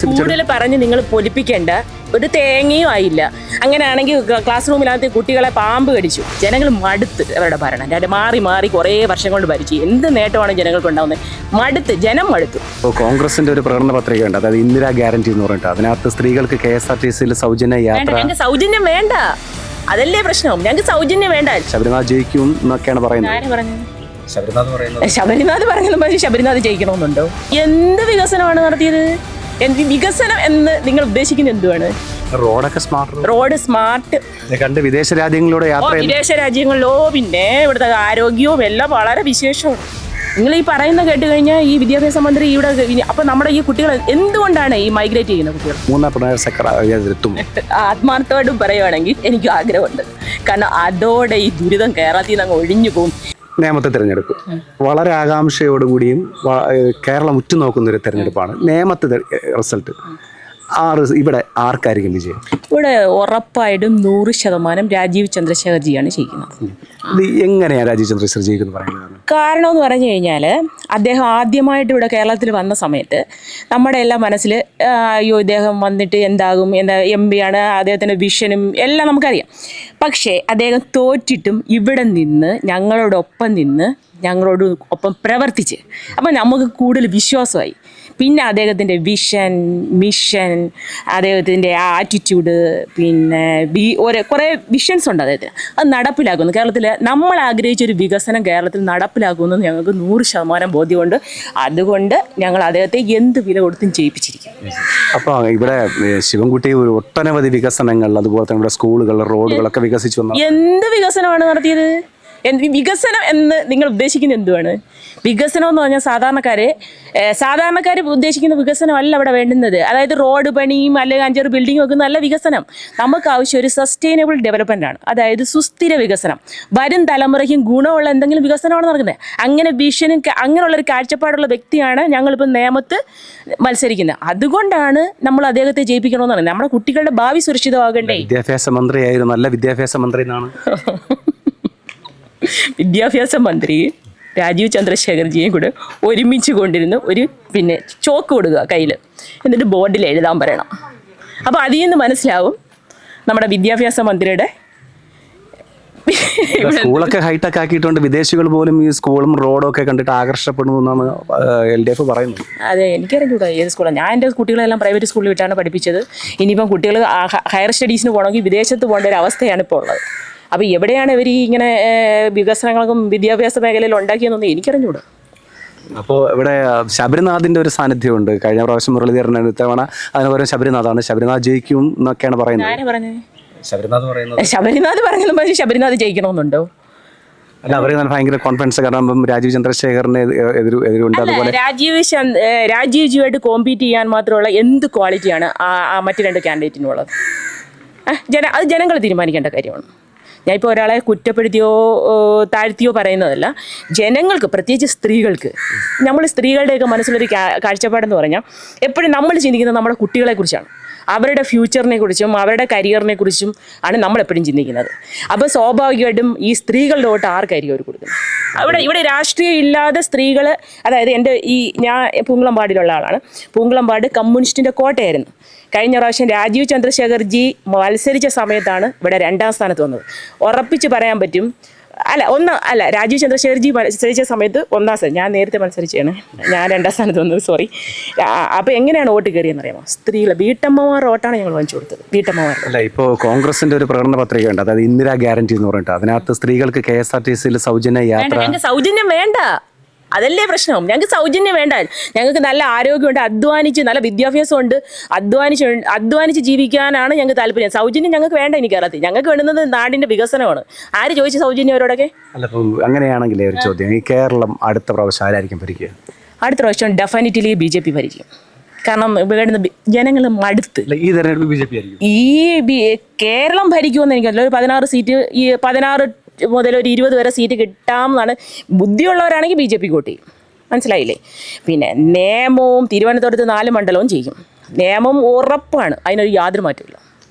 കൂടുതൽ പറഞ്ഞ് നിങ്ങൾ പൊലിപ്പിക്കേണ്ട ഒരു തേങ്ങയും ആയില്ല. അങ്ങനെയാണെങ്കിൽ ക്ലാസ് റൂമിനകത്ത് കുട്ടികളെ പാമ്പ് കടിച്ചു. ജനങ്ങൾ മടുത്ത് അവരുടെ ഭരണം മാറി മാറി കുറേ വർഷം കൊണ്ട് ഭരിച്ചു. എന്ത് നേട്ടമാണ് ജനങ്ങൾക്ക് ഉണ്ടാവുന്നത്? മടുത്ത്, ജനം മടുത്തു. കോൺഗ്രസിന്റെ ഒരു പ്രകടന പത്രികയുണ്ട്, അതായത് ഇന്ദിരാ ഗ്യാരണ്ടി എന്ന് പറഞ്ഞിട്ട്. അതിനകത്ത് സ്ത്രീകൾക്ക് KSRTC സൗജന്യ യാത്ര. ഞങ്ങൾക്ക് സൗജന്യം വേണ്ട, അതല്ലേ പ്രശ്നം. ഞങ്ങൾക്ക് സൗജന്യം വേണ്ട. ശബരിനാഥ് ജയിക്കും എന്നൊക്കെയാണ് പറയുന്നത്. ശബരിനാഥ് പറഞ്ഞത് ശബരിനാഥ് ജയിക്കണമെന്നുണ്ടോ? എന്ത് വികസനമാണ് നടത്തിയത്? വികസനം എന്ന് നിങ്ങൾ ഉദ്ദേശിക്കുന്നത് എന്തുവാണ്? റോഡ് സ്മാർട്ട് കണ്ട് വിദേശ രാജ്യങ്ങളിലൂടെ യാത്ര. വിദേശ രാജ്യങ്ങളിലോ പിന്നെ ഇവിടുത്തെ ആരോഗ്യവും എല്ലാം വളരെ വിശേഷമാണ്. നിങ്ങൾ ഈ പറയുന്ന കേട്ട് കഴിഞ്ഞാൽ ഈ വിദ്യാഭ്യാസ മന്ത്രി ഇവിടെ അപ്പൊ നമ്മുടെ ഈ കുട്ടികൾ എന്തുകൊണ്ടാണ് ഈ മൈഗ്രേറ്റ് ചെയ്യുന്ന കുട്ടികൾ? ആത്മാർത്ഥമായിട്ടും പറയുവാണെങ്കിൽ എനിക്ക് ആഗ്രഹമുണ്ട്. കാരണം അതോടെ ഈ ദുരിതം കേരളത്തിൽ നിന്ന് അങ്ങ് ഒഴിഞ്ഞു പോകും. നേമത്തെ തെരഞ്ഞെടുപ്പ് വളരെ ആകാംക്ഷയോടുകൂടിയും കേരളം ഉറ്റുനോക്കുന്നൊരു തെരഞ്ഞെടുപ്പാണ്. നേമത്തെ റിസൾട്ട് ഇവിടെ ആർക്കായിരിക്കും വിജയം? ഇവിടെ ഉറപ്പായിട്ടും 100% രാജീവ് ചന്ദ്രശേഖർജിയാണ് ചെയ്യുന്നത്. എങ്ങനെയാണ് രാജീവ് ചന്ദ്രശേഖർ ജയിക്കുന്നത് പറയുന്നത്? കാരണം എന്ന് പറഞ്ഞു കഴിഞ്ഞാൽ അദ്ദേഹം ആദ്യമായിട്ട് ഇവിടെ കേരളത്തിൽ വന്ന സമയത്ത് നമ്മുടെ എല്ലാം മനസ്സിൽ അയ്യോ ഇദ്ദേഹം വന്നിട്ട് എന്താകും, MP ആണ്, അദ്ദേഹത്തിൻ്റെ വിഷനും എല്ലാം നമുക്കറിയാം. പക്ഷേ അദ്ദേഹം തോറ്റിട്ടും ഇവിടെ നിന്ന് ഞങ്ങളോടൊപ്പം നിന്ന് ഞങ്ങളോട് ഒപ്പം പ്രവർത്തിച്ച് അപ്പം നമുക്ക് കൂടുതൽ വിശ്വാസമായി. പിന്നെ അദ്ദേഹത്തിൻ്റെ വിഷൻ, മിഷൻ, അദ്ദേഹത്തിൻ്റെ ആറ്റിറ്റ്യൂഡ്, പിന്നെ കുറേ വിഷൻസ് ഉണ്ട് അദ്ദേഹത്തിന്. അത് നടപ്പിലാക്കുന്നു. കേരളത്തിൽ നമ്മൾ ആഗ്രഹിച്ചൊരു വികസനം കേരളത്തിൽ നടപ്പിലാക്കുമെന്ന് ഞങ്ങൾക്ക് 100% ബോധ്യമുണ്ട്. അതുകൊണ്ട് ഞങ്ങൾ അദ്ദേഹത്തെ എന്ത് വില കൊടുത്തും ജയിപ്പിച്ചിരിക്കും. അപ്പോൾ ഇവിടെ ശിവൻകുട്ടി ഒട്ടനവധി വികസനങ്ങൾ, അതുപോലെ തന്നെ ഇവിടെ സ്കൂളുകൾ, റോഡുകളൊക്കെ വികസിച്ചു. എന്ത് വികസനമാണ് നടത്തിയത്? വികസനം എന്ന് നിങ്ങൾ ഉദ്ദേശിക്കുന്നത് എന്തുവാണ്? വികസനം എന്ന് പറഞ്ഞാൽ സാധാരണക്കാർ ഉദ്ദേശിക്കുന്ന വികസനമല്ല അവിടെ വേണ്ടുന്നത്. അതായത് റോഡ് പണിയും അല്ലെങ്കിൽ 5-6 ബിൽഡിങ്ങും ഒക്കെ നല്ല വികസനം. നമുക്ക് ആവശ്യം ഒരു സസ്റ്റൈനബിൾ ഡെവലപ്മെൻ്റ് ആണ്. അതായത് സുസ്ഥിര വികസനം, വരും തലമുറയ്ക്കും ഗുണമുള്ള എന്തെങ്കിലും വികസനമാണ് നടക്കുന്നത്. അങ്ങനെ വിഷനും അങ്ങനെയുള്ളൊരു കാഴ്ചപ്പാടുള്ള വ്യക്തിയാണ് ഞങ്ങളിപ്പോൾ നേമത്ത് മത്സരിക്കുന്നത്. അതുകൊണ്ടാണ് നമ്മൾ അദ്ദേഹത്തെ ജയിപ്പിക്കണമെന്ന് പറയുന്നത്. നമ്മുടെ കുട്ടികളുടെ ഭാവി സുരക്ഷിതമാകണ്ടേ? വിദ്യാഭ്യാസ മന്ത്രിയായിരുന്നു, നല്ല വിദ്യാഭ്യാസ മന്ത്രി എന്നാണ്. വിദ്യാഭ്യാസ മന്ത്രി രാജീവ് ചന്ദ്രശേഖർജിയും കൂടെ ഒരുമിച്ച് കൊണ്ടിരുന്ന് പിന്നെ ചോക്ക് കൊടുക്കുക കയ്യിൽ, എന്നിട്ട് ബോർഡിൽ എഴുതാൻ പറയണം. അപ്പോൾ അതിൽ നിന്ന് മനസ്സിലാവും നമ്മുടെ വിദ്യാഭ്യാസ മന്ത്രിയുടെ. സ്കൂളൊക്കെ ഹൈടെക് ആക്കിയിട്ടുണ്ട്, വിദേശികൾ പോലും ഈ സ്കൂളും റോഡും ഒക്കെ കണ്ടിട്ട് ആകർഷപ്പെടുന്നു എന്നാണ് LDF പറയുന്നത്. അതെ, എനിക്കറിഞ്ഞൂടാ ഏത് സ്കൂളാണ്. ഞാൻ എൻ്റെ കുട്ടികളെല്ലാം പ്രൈവറ്റ് സ്കൂളിൽ വിട്ടാണ് പഠിപ്പിച്ചത്. ഇനിയിപ്പം കുട്ടികൾ ഹയർ സ്റ്റഡീസിന് പോകണമെങ്കിൽ വിദേശത്ത് പോകേണ്ട ഒരു അവസ്ഥയാണ് ഇപ്പോൾ ഉള്ളത്. അപ്പോൾ എവിടെയാണ് ഇവർ ഇങ്ങനെ വികസനങ്ങൾക്കും വിദ്യാഭ്യാസ മേഖലയിൽ ഉണ്ടാക്കിയെന്നൊന്നും എനിക്കറിഞ്ഞൂടാ. അപ്പോൾ ഇവിടെ ശബരിനാഥിൻ്റെ ഒരു സാന്നിധ്യമുണ്ട്. കഴിഞ്ഞ പ്രാവശ്യം മുരളീധരൻ തവണ അതിന് പകരം ശബരിനാഥാണ്. ശബരിനാഥ് ജയിക്കും എന്നൊക്കെയാണ് പറയുന്നത്. ആരാ പറഞ്ഞത്? ശബരിനാഥ് പറഞ്ഞതും ശബരിനാഥ് ജയിക്കണമെന്നുണ്ടോ? അല്ല, അവർ ഭയങ്കര കോൺഫിഡൻസ്. കാരണം രാജീവ് ചന്ദ്രശേഖറിന് എതിരുണ്ട്. അതുപോലെ രാജീവ്ജിയുമായിട്ട് കോമ്പീറ്റ് ചെയ്യാൻ മാത്രമുള്ള എന്ത് ക്വാളിറ്റിയാണ് മറ്റു 2 കാൻഡിഡേറ്റിനുള്ളത്? അത് ജനങ്ങൾ തീരുമാനിക്കേണ്ട കാര്യമാണ്. ഞാൻ ഇപ്പോൾ ഒരാളെ കുറ്റപ്പെടുത്തിയോ താഴ്ത്തിയോ പറയുന്നതല്ല. ജനങ്ങൾക്ക്, പ്രത്യേകിച്ച് സ്ത്രീകൾക്ക്, നമ്മൾ സ്ത്രീകളുടെയൊക്കെ മനസ്സിലൊരു കാഴ്ചപ്പാടെന്ന് പറഞ്ഞാൽ എപ്പോഴും നമ്മൾ ചിന്തിക്കുന്നത് നമ്മുടെ കുട്ടികളെക്കുറിച്ചാണ്. അവരുടെ ഫ്യൂച്ചറിനെ കുറിച്ചും അവരുടെ കരിയറിനെ കുറിച്ചും ആണ് നമ്മളെപ്പോഴും ചിന്തിക്കുന്നത്. അപ്പോൾ സ്വാഭാവികമായിട്ടും ഈ സ്ത്രീകളുടെ വോട്ട് ആർക്കായിരിക്കും അവർ കൊടുക്കുന്നത്? ഇവിടെ രാഷ്ട്രീയം ഇല്ലാതെ സ്ത്രീകൾ, അതായത് ഞാൻ പൂങ്കുളംപാടിലുള്ള ആളാണ്. പൂങ്കുളംപാട് കമ്മ്യൂണിസ്റ്റിൻ്റെ കോട്ടയായിരുന്നു. കഴിഞ്ഞ പ്രാവശ്യം രാജീവ് ചന്ദ്രശേഖർജി മത്സരിച്ച സമയത്താണ് ഇവിടെ 2ാം സ്ഥാനത്ത് വന്നത്. ഉറപ്പിച്ച് പറയാൻ പറ്റും. രാജീവ് ചന്ദ്രശേഖർജി മത്സരിച്ച സമയത്ത് 1ാം സ്ഥാനം. ഞാൻ നേരത്തെ മത്സരിച്ചാണ്, ഞാൻ 2ാം സ്ഥാനത്ത് വന്നത്, സോറി. അപ്പോൾ എങ്ങനെയാണ് വോട്ട് കയറിയെന്ന് അറിയാമോ? സ്ത്രീകൾ, വീട്ടമ്മമാരുടെ വോട്ടാണ് ഞങ്ങൾ വാങ്ങിച്ചു കൊടുത്തത്. വീട്ടമ്മമാർ. അല്ല, ഇപ്പോൾ കോൺഗ്രസിന്റെ ഒരു പ്രകടന പത്രികയുണ്ട്, അതായത് ഇന്ദിരാ ഗ്യാരണ്ടി എന്ന് പറഞ്ഞിട്ട്. അതിനകത്ത് സ്ത്രീകൾക്ക് KSRTC സൗജന്യ യാത്ര. ഞങ്ങൾക്ക് സൗജന്യം വേണ്ട, അതല്ലേ പ്രശ്നം. ഞങ്ങൾക്ക് സൗജന്യം വേണ്ട. ഞങ്ങൾക്ക് നല്ല ആരോഗ്യമുണ്ട്, അധ്വാനിച്ച് നല്ല വിദ്യാഭ്യാസമുണ്ട്, അധ്വാനിച്ച് ജീവിക്കാനാണ് ഞങ്ങൾക്ക് താല്പര്യം. സൗജന്യം ഞങ്ങൾക്ക് വേണ്ട. എനിക്ക് കേരളത്തിൽ ഞങ്ങൾക്ക് വേണ്ടുന്നത് നാടിൻ്റെ വികസനമാണ്. ആര് ചോദിച്ച സൗജന്യം അവരോടൊക്കെ? അല്ല, അങ്ങനെയാണെങ്കിൽ ഒരു ചോദ്യം, ഈ കേരളം അടുത്ത പ്രാവശ്യം ആരായിരിക്കും ഭരിക്കുക? അടുത്ത പ്രാവശ്യം ഡെഫിനറ്റ്ലി BJP ഭരിക്കും. കാരണം ഇവിടുന്ന് ജനങ്ങൾ മടുത്ത്. ഈ തെരഞ്ഞെടുപ്പ് BJP ആയിരിക്കും. കേരളം ഭരിക്കുമെന്ന് എനിക്കറിയില്ല. ഒരു 16 സീറ്റ്, ഈ 16 മുതൽ ഒരു 20 വരെ സീറ്റ് കിട്ടാമെന്നാണ്. ബുദ്ധിയുള്ളവരാണെങ്കിൽ BJP വോട്ട് ചെയ്യും. മനസ്സിലായില്ലേ? പിന്നെ നേമവും തിരുവനന്തപുരത്ത് 4 മണ്ഡലവും ചെയ്യും. നേമം ഉറപ്പാണ്, അതിനൊരു യാതൊരു മാറ്റമില്ല.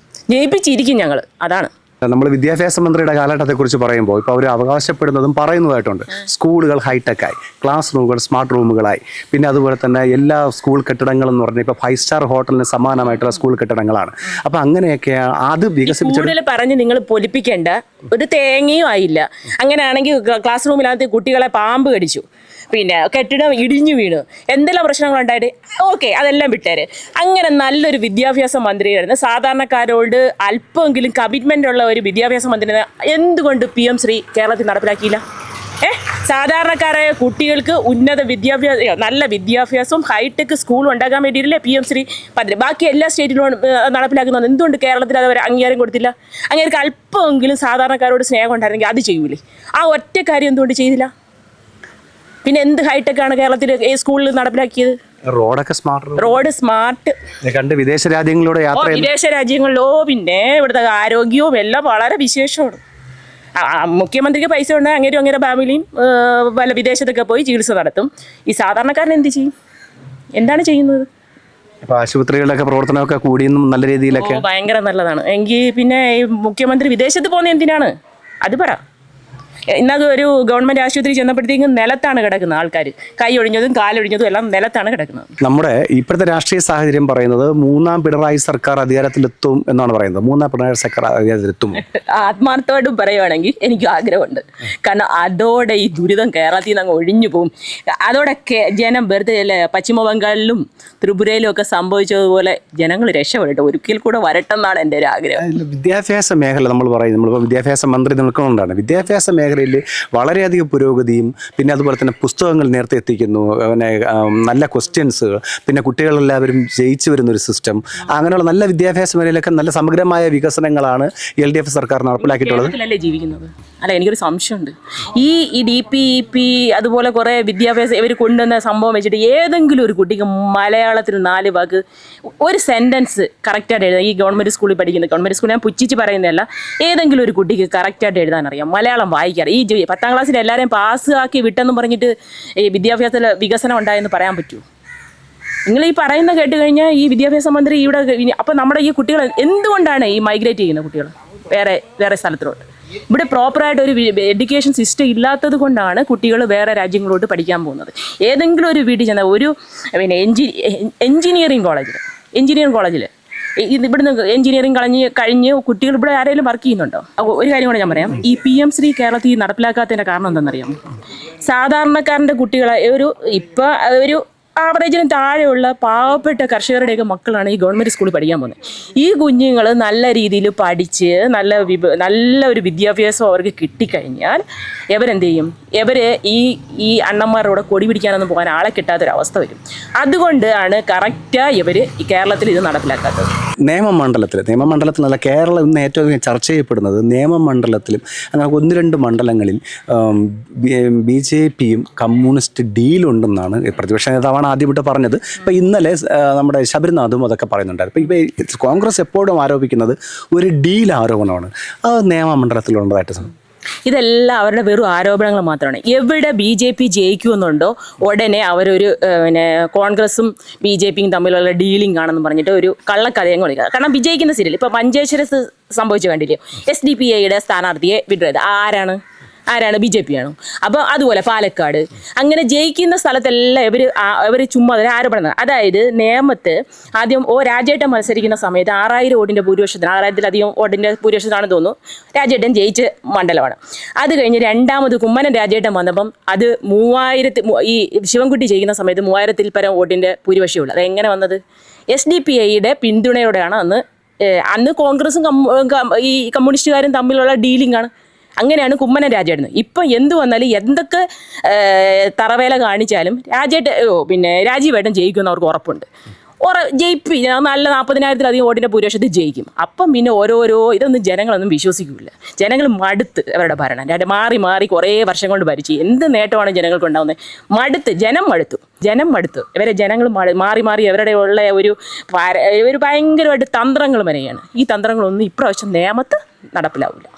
ജയിപ്പിച്ചിരിക്കും ഞങ്ങൾ, അതാണ്. നമ്മൾ വിദ്യാഭ്യാസ മന്ത്രിയുടെ കാലഘട്ടത്തെക്കുറിച്ച് പറയുമ്പോൾ ഇപ്പോൾ അവർ അവകാശപ്പെടുന്നതും പറയുന്നതായിട്ടുണ്ട്. സ്കൂളുകൾ ഹൈടെക്കായി, ക്ലാസ് റൂമുകൾ സ്മാർട്ട് റൂമുകളായി, പിന്നെ അതുപോലെ തന്നെ എല്ലാ സ്കൂൾ കെട്ടിടങ്ങളെന്ന് പറഞ്ഞാൽ ഇപ്പോൾ 5 സ്റ്റാർ ഹോട്ടലിന് സമാനമായിട്ടുള്ള സ്കൂൾ കെട്ടിടങ്ങളാണ്. അപ്പോൾ അങ്ങനെയൊക്കെ അത് വികസിപ്പിച്ചത് കൂടുതൽ പറഞ്ഞ് നിങ്ങൾ പൊലിപ്പിക്കേണ്ട ഒരു തേങ്ങയും ആയില്ല. അങ്ങനെയാണെങ്കിൽ ക്ലാസ് റൂമിനകത്ത് കുട്ടികളെ പാമ്പ് കടിച്ചു, പിന്നെ കെട്ടിടം ഇടിഞ്ഞു വീണു, എന്തെല്ലാം പ്രശ്നങ്ങളുണ്ടായിട്ട് ഓക്കെ അതെല്ലാം വിട്ടേര്. അങ്ങനെ നല്ലൊരു വിദ്യാഭ്യാസ മന്ത്രിയായിരുന്നു, സാധാരണക്കാരോട് അല്പമെങ്കിലും കമ്മിറ്റ്മെൻ്റ് ഉള്ള ഒരു വിദ്യാഭ്യാസ മന്ത്രി എന്തുകൊണ്ട് PM ശ്രീ കേരളത്തിൽ നടപ്പിലാക്കിയില്ല? സാധാരണക്കാരായ കുട്ടികൾക്ക് ഉന്നത വിദ്യാഭ്യാസം, നല്ല വിദ്യാഭ്യാസവും ഹൈടെക് സ്കൂളും ഉണ്ടാക്കാൻ വേണ്ടിയില്ലേ PM ശ്രീ പദ്ധതി ബാക്കി എല്ലാ സ്റ്റേറ്റിലും നടപ്പിലാക്കുന്നത്? എന്തുകൊണ്ട് കേരളത്തിൽ അത് അവർ അംഗീകാരം കൊടുത്തില്ല? അങ്ങനെ അല്പമെങ്കിലും സാധാരണക്കാരോട് സ്നേഹം ഉണ്ടായിരുന്നെങ്കിൽ അത് ചെയ്യൂലേ? ആ ഒറ്റ കാര്യം എന്തുകൊണ്ട് ചെയ്തില്ല? പിന്നെ എന്ത് ഹൈടെക്കാണ് കേരളത്തിൽ സ്കൂളിൽ നടപ്പിലാക്കിയത്? റോഡൊക്കെ റോഡ് സ്മാർട്ട് കണ്ട് വിദേശ രാജ്യങ്ങളിലൂടെ യാത്ര വിദേശ രാജ്യങ്ങളിലോ, പിന്നെ ഇവിടുത്തെ ആരോഗ്യവും എല്ലാം വളരെ വിശേഷമാണ്. മുഖ്യമന്ത്രിക്ക് പൈസ ഉണ്ട്, അങ്ങനെ ഫാമിലിയും വല്ല വിദേശത്തൊക്കെ പോയി ചികിത്സ നടത്തും. ഈ സാധാരണക്കാരൻ എന്ത് ചെയ്യും? എന്താണ് ചെയ്യുന്നത്? അപ്പോൾ ആശുപത്രികളുടെയൊക്കെ പ്രവർത്തനമൊക്കെ കൂടിയെന്നും നല്ല രീതിയിലൊക്കെ ഭയങ്കര നല്ലതാണ്. എങ്കിൽ പിന്നെ ഈ മുഖ്യമന്ത്രി വിദേശത്ത് പോകുന്നത് എന്തിനാണ്? അത് പറ. ഇന്നത് ഒരു ഗവൺമെൻറ് ആശുപത്രി ചെന്നപ്പോഴത്തേക്കും നിലത്താണ് കിടക്കുന്നത് ആൾക്കാർ, കൈ ഒഴിഞ്ഞതും കാലൊഴിഞ്ഞതും എല്ലാം നിലത്താണ് കിടക്കുന്നത്. നമ്മുടെ ഇപ്പോഴത്തെ രാഷ്ട്രീയ സാഹചര്യം പറയുന്നത് 3ാം പിണറായി സർക്കാർ അധികാരത്തിലെത്തും എന്നാണ് പറയുന്നത്. 3ാം പിണറായി സർക്കാർ അധികാരത്തിലെത്തും. ആത്മാർത്ഥമായിട്ടും പറയുവാണെങ്കിൽ എനിക്ക് ആഗ്രഹമുണ്ട്. കാരണം അതോടെ ഈ ദുരിതം കേരളത്തിൽ നിന്ന് അങ്ങ് ഒഴിഞ്ഞു പോകും. അതോടെ ജനം വെറുതെ പശ്ചിമ ബംഗാളിലും ത്രിപുരയിലും ഒക്കെ സംഭവിച്ചതുപോലെ ജനങ്ങൾ രക്ഷപ്പെടട്ടെ, ഒരിക്കൽ കൂടെ വരട്ടെന്നാണ് എൻ്റെ ഒരു ആഗ്രഹം. വിദ്യാഭ്യാസ മേഖല നമ്മളിപ്പോൾ വിദ്യാഭ്യാസ മന്ത്രി നിൽക്കുന്നതുകൊണ്ടാണ് വിദ്യാഭ്യാസ മേഖലയിൽ വളരെയധികം പുരോഗതിയും, പിന്നെ അതുപോലെ തന്നെ പുസ്തകങ്ങൾ നേരത്തെ എത്തിക്കുന്നു, പിന്നെ നല്ല ക്വസ്റ്റ്യൻസ്, പിന്നെ കുട്ടികളെല്ലാവരും ജയിച്ചു വരുന്നൊരു സിസ്റ്റം, അങ്ങനെയുള്ള നല്ല വിദ്യാഭ്യാസ മേഖലയിലൊക്കെ നല്ല സമഗ്രമായ വികസനങ്ങളാണ് LDF സർക്കാർ നടപ്പിലാക്കിയിട്ടുള്ളത്. ജീവിക്കുന്നത് അല്ല, എനിക്കൊരു സംശയമുണ്ട്. ഈ DPEP അതുപോലെ കുറേ വിദ്യാഭ്യാസം ഇവർ കൊണ്ടുവന്ന സംഭവം വെച്ചിട്ട് ഏതെങ്കിലും ഒരു കുട്ടിക്ക് മലയാളത്തിൽ 4 വാക്ക് ഒരു സെൻറ്റൻസ് കറക്റ്റായിട്ട് എഴുതാം. ഈ ഗവൺമെൻറ് സ്കൂളിൽ പഠിക്കുന്നത്, ഗവൺമെൻറ് സ്കൂളിൽ ഞാൻ പുച്ഛിച്ച് പറയുന്നതല്ല, ഏതെങ്കിലും ഒരു കുട്ടിക്ക് കറക്റ്റായിട്ട് എഴുതാൻ അറിയാം, മലയാളം വായിക്കാറ്. ഈ 10ാം ക്ലാസ്സിൽ എല്ലാവരെയും പാസ്സാക്കി വിട്ടെന്ന് പറഞ്ഞിട്ട് ഈ വിദ്യാഭ്യാസത്തിൽ വികസനം ഉണ്ടായെന്ന് പറയാൻ പറ്റുമോ? നിങ്ങൾ ഈ പറയുന്ന കേട്ട് കഴിഞ്ഞാൽ ഈ വിദ്യാഭ്യാസ മന്ത്രി ഇവിടെ അപ്പം നമ്മുടെ ഈ കുട്ടികൾ എന്തുകൊണ്ടാണ് ഈ മൈഗ്രേറ്റ് ചെയ്യുന്ന കുട്ടികൾ വേറെ സ്ഥലത്തിലോട്ട്? ഇവിടെ പ്രോപ്പറായിട്ട് ഒരു എഡ്യൂക്കേഷൻ സിസ്റ്റം ഇല്ലാത്തത് കൊണ്ടാണ് കുട്ടികൾ വേറെ രാജ്യങ്ങളോട്ട് പഠിക്കാൻ പോകുന്നത്. ഏതെങ്കിലും ഒരു വീട്ടിൽ ചെന്ന ഒരു പിന്നെ എഞ്ചിനീയറിംഗ് കോളേജിൽ ഇവിടുന്ന് എഞ്ചിനീയറിംഗ് കഴിഞ്ഞ് കുട്ടികൾ ഇവിടെ ആരെങ്കിലും വർക്ക് ചെയ്യുന്നുണ്ടോ? ഒരു കാര്യം കൂടെ ഞാൻ പറയാം. ഈ PM ശ്രീ കേരളത്തിൽ നടപ്പിലാക്കാത്തതിൻ്റെ കാരണം എന്താണെന്നറിയാം? സാധാരണക്കാരൻ്റെ കുട്ടികളെ ഒരു ആവറേജിന് താഴെയുള്ള പാവപ്പെട്ട കർഷകരുടെയൊക്കെ മക്കളാണ് ഈ ഗവൺമെൻറ് സ്കൂളിൽ പഠിക്കാൻ പോകുന്നത്. ഈ കുഞ്ഞുങ്ങൾ നല്ല രീതിയിൽ പഠിച്ച് നല്ല ഒരു വിദ്യാഭ്യാസം അവർക്ക് കിട്ടിക്കഴിഞ്ഞാൽ ഇവരെന്ത് ചെയ്യും? ഈ അണ്ണന്മാരുടെ കൊടി പിടിക്കാനൊന്നും പോകാൻ ആളെ കിട്ടാത്തൊരവസ്ഥ വരും. അതുകൊണ്ടാണ് കറക്റ്റായി ഇവർ ഈ കേരളത്തിൽ ഇത് നടപ്പിലാക്കാത്തത്. നിയമമണ്ഡലത്തിലല്ല, കേരളം ഇന്ന് ഏറ്റവും അധികം ചർച്ച ചെയ്യപ്പെടുന്നത് നിയമമണ്ഡലത്തിലും അങ്ങനെ 1-2 മണ്ഡലങ്ങളിൽ BJPയും കമ്മ്യൂണിസ്റ്റ് ഡീലുണ്ടെന്നാണ് പ്രതിപക്ഷ നേതാവാണ് ആദ്യമായിട്ട് പറഞ്ഞത്. ഇപ്പോൾ ഇന്നലെ നമ്മുടെ ശബരിനാഥും അതൊക്കെ പറയുന്നുണ്ടായിരുന്നു. ഇപ്പോൾ കോൺഗ്രസ് എപ്പോഴും ആരോപിക്കുന്നത് ഒരു ഡീൽ ആരോപണമാണ്. അത് നിയമമണ്ഡലത്തിലുള്ളതായിട്ട് ഇതെല്ലാം അവരുടെ വെറും ആരോപണങ്ങൾ മാത്രമാണ്. എവിടെ BJP ജയിക്കുമെന്നുണ്ടോ ഉടനെ അവരൊരു കോൺഗ്രസും BJPയും തമ്മിലുള്ള ഡീലിംഗ് ആണെന്ന് പറഞ്ഞിട്ട് ഒരു കള്ളക്കഥയും കളിക്കുക. കാരണം വിജയിക്കുന്ന സീരിയൽ ഇപ്പോൾ മഞ്ചേശ്വരത്ത് സംഭവിച്ചു കണ്ടില്ലയോ? SDPIയുടെ സ്ഥാനാർത്ഥിയെ വിഡ്രോ ആരാണ്? BJP ആണോ? അപ്പോൾ അതുപോലെ പാലക്കാട് അങ്ങനെ ജയിക്കുന്ന സ്ഥലത്തെല്ലാം ഇവർ ചുമ്മാ ആരോപണം. അതായത് നേമത്ത് ആദ്യം രാജേട്ടൻ മത്സരിക്കുന്ന സമയത്ത് 6000 വോട്ടിൻ്റെ ഭൂരിപക്ഷത്തിന് 6000-ലധികം വോട്ടിൻ്റെ ഭൂരിപക്ഷത്തിനാണെന്ന് തോന്നുന്നു രാജേട്ടൻ ജയിച്ച മണ്ഡലമാണ്. അത് കഴിഞ്ഞ് രണ്ടാമത് കുമ്മനം രാജേട്ടൻ വന്നപ്പം അത് 3000 ഈ ശിവൻകുട്ടി ജയിക്കുന്ന സമയത്ത് 3000-ൽ പരം വോട്ടിൻ്റെ ഭൂരിപക്ഷമുള്ളൂ. അതെങ്ങനെ വന്നത്? SDPIയുടെ പിന്തുണയോടെയാണ്. അന്ന് കോൺഗ്രസും ഈ കമ്മ്യൂണിസ്റ്റുകാരും തമ്മിലുള്ള ഡീലിംഗ് ആണ്. അങ്ങനെയാണ് കുമ്മനം രാജേട്ടൻ. ഇപ്പം എന്ത് വന്നാലും എന്തൊക്കെ തറവേല കാണിച്ചാലും രാജീവേട്ടൻ ജയിക്കുമെന്ന് അവർക്ക് ഉറപ്പുണ്ട്. നല്ല 40,000-ലധികം വോട്ടിൻ്റെ ഭൂരിപക്ഷത്തിൽ ജയിക്കും. അപ്പം പിന്നെ ഇതൊന്നും ജനങ്ങളൊന്നും വിശ്വസിക്കില്ല. ജനങ്ങൾ മടുത്ത് അവരുടെ ഭരണം മാറി കുറേ വർഷം കൊണ്ട് ഭരിച്ച് എന്ത് നേട്ടമാണ് ജനങ്ങൾക്ക് ഉണ്ടാകുന്നത്? ജനം മടുത്തു. ജനങ്ങൾ മാറി അവരുടെ ഉള്ള ഒരു ഭയങ്കരമായിട്ട് തന്ത്രങ്ങൾ വരെയാണ്. ഈ തന്ത്രങ്ങളൊന്നും ഇപ്രാവശ്യം നേമത്ത് നടപ്പിലാവില്ല.